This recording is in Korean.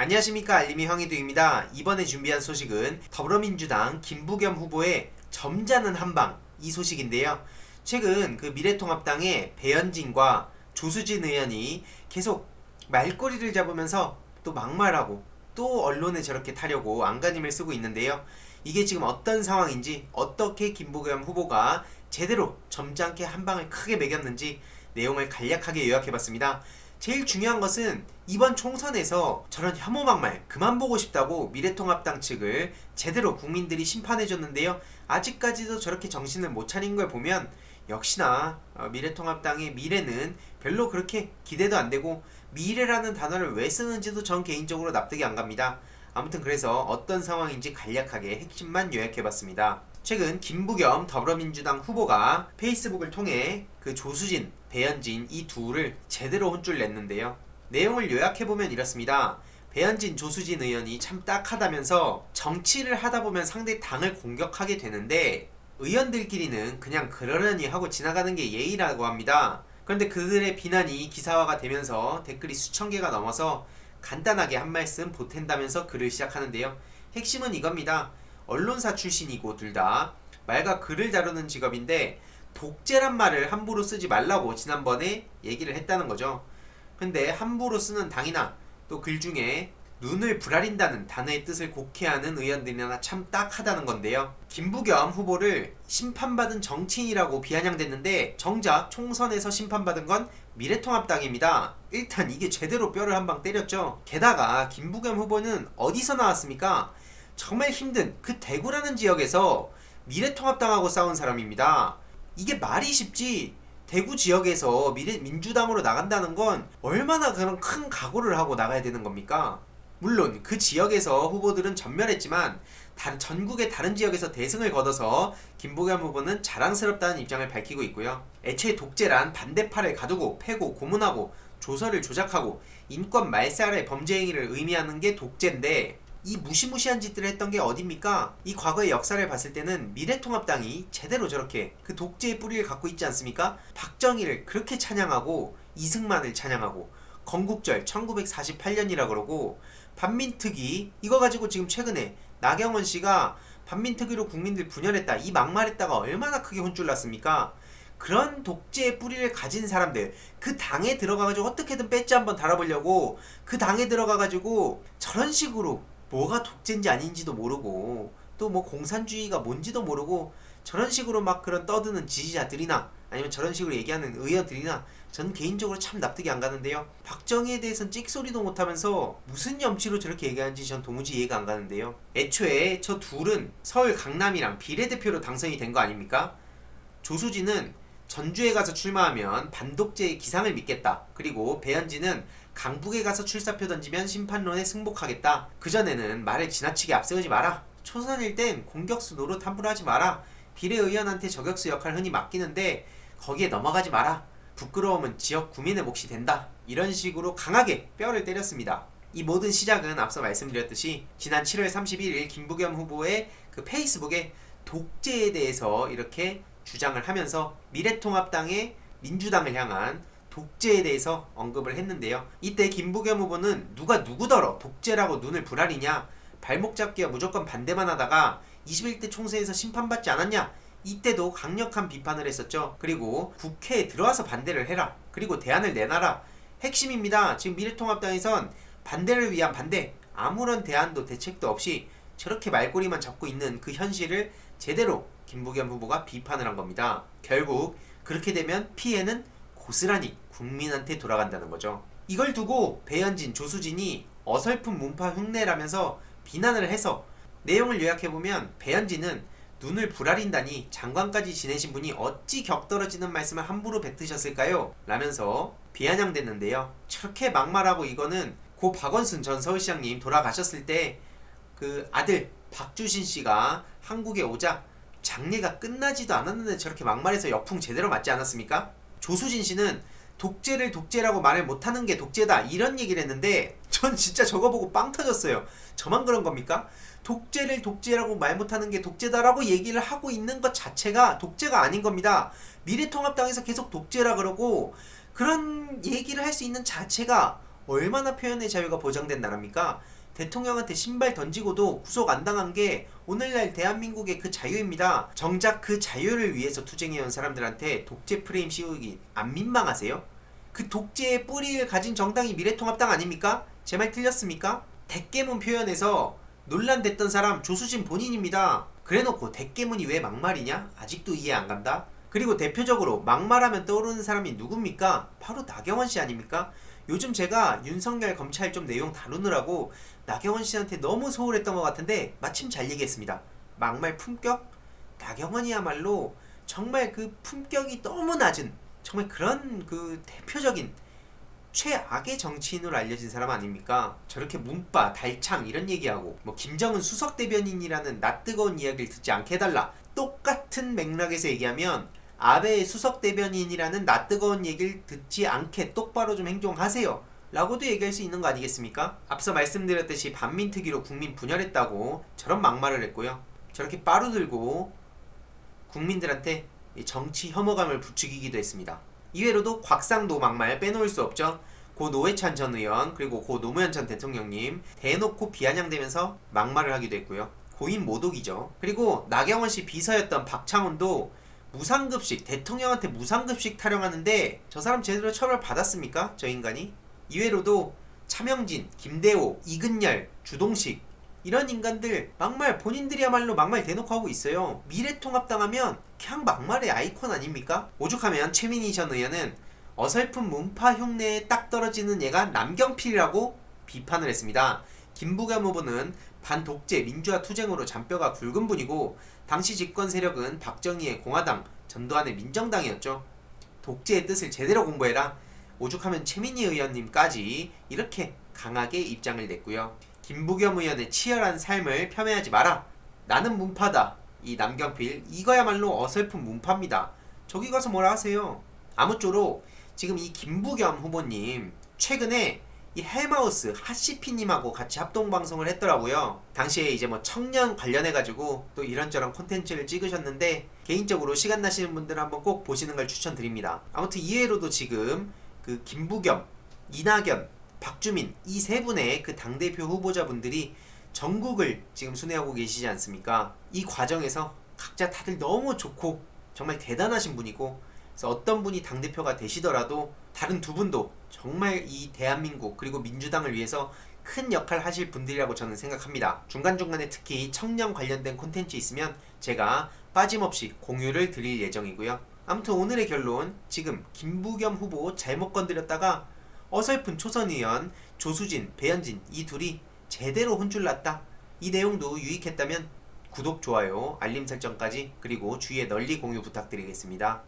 안녕하십니까, 알림이 황희두입니다. 이번에 준비한 소식은 더불어민주당 김부겸 후보의 점잖은 한방, 이 소식인데요. 최근 그 미래통합당의 배현진과 조수진 의원이 계속 말꼬리를 잡으면서 또 막말하고 또 언론에 저렇게 타려고 안간힘을 쓰고 있는데요. 이게 지금 어떤 상황인지, 어떻게 김부겸 후보가 제대로 점잖게 한방을 크게 매겼는지 내용을 간략하게 요약해봤습니다. 제일 중요한 것은 이번 총선에서 저런 혐오 막말 그만 보고 싶다고 미래통합당 측을 제대로 국민들이 심판해줬는데요. 아직까지도 저렇게 정신을 못 차린 걸 보면 역시나 미래통합당의 미래는 별로 그렇게 기대도 안 되고, 미래라는 단어를 왜 쓰는지도 전 개인적으로 납득이 안 갑니다. 아무튼 그래서 어떤 상황인지 간략하게 핵심만 요약해봤습니다. 최근 김부겸 더불어민주당 후보가 페이스북을 통해 그 조수진, 배현진 이 둘을 제대로 혼쭐 냈는데요. 내용을 요약해보면 이렇습니다. 배현진, 조수진 의원이 참 딱하다면서 정치를 하다보면 상대 당을 공격하게 되는데 의원들끼리는 그냥 그러려니 하고 지나가는 게 예의라고 합니다. 그런데 그들의 비난이 기사화가 되면서 댓글이 수천 개가 넘어서 간단하게 한 말씀 보탠다면서 글을 시작하는데요. 핵심은 이겁니다. 언론사 출신이고 둘 다 말과 글을 다루는 직업인데 독재란 말을 함부로 쓰지 말라고 지난번에 얘기를 했다는 거죠. 근데 함부로 쓰는 당이나 또 글 중에 눈을 부라린다는 단어의 뜻을 곡해하는 의원들이나 참 딱하다는 건데요. 김부겸 후보를 심판받은 정치인이라고 비아냥댔는데 정작 총선에서 심판받은 건 미래통합당입니다. 일단 이게 제대로 뼈를 한 방 때렸죠. 게다가 김부겸 후보는 어디서 나왔습니까? 정말 힘든 그 대구라는 지역에서 미래통합당하고 싸운 사람입니다. 이게 말이 쉽지, 대구 지역에서 민주당으로 나간다는 건 얼마나 그런 큰 각오를 하고 나가야 되는 겁니까? 물론 그 지역에서 후보들은 전멸했지만 전국의 다른 지역에서 대승을 거둬서 김부겸 후보는 자랑스럽다는 입장을 밝히고 있고요. 애초에 독재란 반대팔을 가두고 패고 고문하고 조서를 조작하고 인권 말살의 범죄 행위를 의미하는 게 독재인데, 이 무시무시한 짓들을 했던 게 어딥니까? 이 과거의 역사를 봤을 때는 미래통합당이 제대로 저렇게 그 독재의 뿌리를 갖고 있지 않습니까? 박정희를 그렇게 찬양하고 이승만을 찬양하고 건국절 1948년이라 그러고 반민특위 이거 가지고 지금 최근에 나경원 씨가 반민특위로 국민들 분열했다 이 막말했다가 얼마나 크게 혼쭐 났습니까? 그런 독재의 뿌리를 가진 사람들, 그 당에 들어가가지고 어떻게든 배지 한번 달아보려고 그 당에 들어가가지고 저런 식으로 뭐가 독재인지 아닌지도 모르고 또 뭐 공산주의가 뭔지도 모르고 저런 식으로 막 그런 떠드는 지지자들이나 아니면 저런 식으로 얘기하는 의원들이나 전 개인적으로 참 납득이 안 가는데요. 박정희에 대해서는 찍소리도 못하면서 무슨 염치로 저렇게 얘기하는지 전 도무지 이해가 안 가는데요. 애초에 저 둘은 서울 강남이랑 비례대표로 당선이 된 거 아닙니까? 조수진은 전주에 가서 출마하면 반독재의 기상을 믿겠다. 그리고 배현진은 강북에 가서 출사표 던지면 심판론에 승복하겠다. 그전에는 말을 지나치게 앞세우지 마라. 초선일 땐 공격수 노릇 함부로 하지 마라. 비례의원한테 저격수 역할 흔히 맡기는데 거기에 넘어가지 마라. 부끄러움은 지역 구민의 몫이 된다. 이런 식으로 강하게 뼈를 때렸습니다. 이 모든 시작은 앞서 말씀드렸듯이 지난 7월 31일 김부겸 후보의 그 페이스북에 독재에 대해서 이렇게 주장을 하면서 미래통합당의 민주당을 향한 독재에 대해서 언급을 했는데요. 이때 김부겸 후보는 누가 누구더러 독재라고 눈을 부라리냐, 발목 잡기와 무조건 반대만 하다가 21대 총선에서 심판받지 않았냐, 이때도 강력한 비판을 했었죠. 그리고 국회에 들어와서 반대를 해라. 그리고 대안을 내놔라. 핵심입니다. 지금 미래통합당에선 반대를 위한 반대, 아무런 대안도 대책도 없이 저렇게 말꼬리만 잡고 있는 그 현실을 제대로 김부겸 후보가 비판을 한 겁니다. 결국 그렇게 되면 피해는 고스란히 국민한테 돌아간다는 거죠. 이걸 두고 배현진, 조수진이 어설픈 문파 흉내라면서 비난을 해서 내용을 요약해보면 배현진은 눈을 부라린다니 장관까지 지내신 분이 어찌 격떨어지는 말씀을 함부로 뱉으셨을까요? 라면서 비아냥댔는데요. 저렇게 막말하고 이거는 고 박원순 전 서울시장님 돌아가셨을 때 그 아들 박주신 씨가 한국에 오자 장례가 끝나지도 않았는데 저렇게 막말해서 역풍 제대로 맞지 않았습니까? 조수진 씨는 독재를 독재라고 말을 못하는 게 독재다 이런 얘기를 했는데 전 진짜 저거 보고 빵 터졌어요. 저만 그런 겁니까? 독재를 독재라고 말 못하는 게 독재다라고 얘기를 하고 있는 것 자체가 독재가 아닌 겁니다. 미래통합당에서 계속 독재라 그러고 그런 얘기를 할 수 있는 자체가 얼마나 표현의 자유가 보장된 나라입니까? 대통령한테 신발 던지고도 구속 안 당한 게 오늘날 대한민국의 그 자유입니다. 정작 그 자유를 위해서 투쟁해온 사람들한테 독재 프레임 씌우기 안 민망하세요? 그 독재의 뿌리를 가진 정당이 미래통합당 아닙니까? 제 말 틀렸습니까? 대깨문 표현에서 논란됐던 사람 조수진 본인입니다. 그래놓고 대깨문이 왜 막말이냐? 아직도 이해 안 간다? 그리고 대표적으로 막말하면 떠오르는 사람이 누굽니까? 바로 나경원 씨 아닙니까? 요즘 제가 윤석열 검찰 좀 내용 다루느라고 나경원 씨한테 너무 소홀했던 것 같은데 마침 잘 얘기했습니다. 막말 품격? 나경원이야말로 정말 그 품격이 너무 낮은 정말 그런 그 대표적인 최악의 정치인으로 알려진 사람 아닙니까? 저렇게 문파, 달창 이런 얘기하고 뭐 김정은 수석 대변인이라는 낯뜨거운 이야기를 듣지 않게 해달라. 똑같은 맥락에서 얘기하면 아베의 수석 대변인이라는 낯뜨거운 얘기를 듣지 않게 똑바로 좀 행동하세요 라고도 얘기할 수 있는 거 아니겠습니까? 앞서 말씀드렸듯이 반민특위로 국민 분열했다고 저런 막말을 했고요. 저렇게 빠루들고 국민들한테 정치 혐오감을 부추기기도 했습니다. 이외로도 곽상도 막말 빼놓을 수 없죠. 고 노회찬 전 의원 그리고 고 노무현 전 대통령님 대놓고 비아냥대면서 막말을 하기도 했고요. 고인 모독이죠. 그리고 나경원 씨 비서였던 박창훈도 무상급식, 대통령한테 무상급식 타령하는데 저 사람 제대로 처벌 받았습니까? 저 인간이? 이외로도 차명진, 김대호, 이근열, 주동식 이런 인간들 막말 본인들이야말로 막말 대놓고 하고 있어요. 미래통합당 하면 그냥 막말의 아이콘 아닙니까? 오죽하면 최민희 전 의원은 어설픈 문파 흉내에 딱 떨어지는 얘가 남경필이라고 비판을 했습니다. 김부겸 후보는 반독재 민주화 투쟁으로 잔뼈가 굵은 분이고 당시 집권 세력은 박정희의 공화당, 전두환의 민정당이었죠. 독재의 뜻을 제대로 공부해라. 오죽하면 최민희 의원님까지 이렇게 강하게 입장을 냈고요. 김부겸 의원의 치열한 삶을 폄훼하지 마라. 나는 문파다. 이 남경필 이거야말로 어설픈 문파입니다. 저기 가서 뭐라 하세요. 아무쪼록 지금 이 김부겸 후보님 최근에 이 헬마우스 핫시피님하고 같이 합동방송을 했더라고요. 당시에 이제 뭐 청년 관련해가지고 또 이런저런 콘텐츠를 찍으셨는데 개인적으로 시간 나시는 분들은 한번 꼭 보시는 걸 추천드립니다. 아무튼 이외로도 지금 그 김부겸, 이낙연, 박주민 이 세 분의 그 당대표 후보자분들이 전국을 지금 순회하고 계시지 않습니까? 이 과정에서 각자 다들 너무 좋고 정말 대단하신 분이고 그래서 어떤 분이 당대표가 되시더라도 다른 두 분도 정말 이 대한민국 그리고 민주당을 위해서 큰 역할 하실 분들이라고 저는 생각합니다. 중간중간에 특히 청년 관련된 콘텐츠 있으면 제가 빠짐없이 공유를 드릴 예정이고요. 아무튼 오늘의 결론, 지금 김부겸 후보 잘못 건드렸다가 어설픈 초선 의원 조수진, 배현진 이 둘이 제대로 혼쭐 났다. 이 내용도 유익했다면 구독, 좋아요, 알림 설정까지 그리고 주위에 널리 공유 부탁드리겠습니다.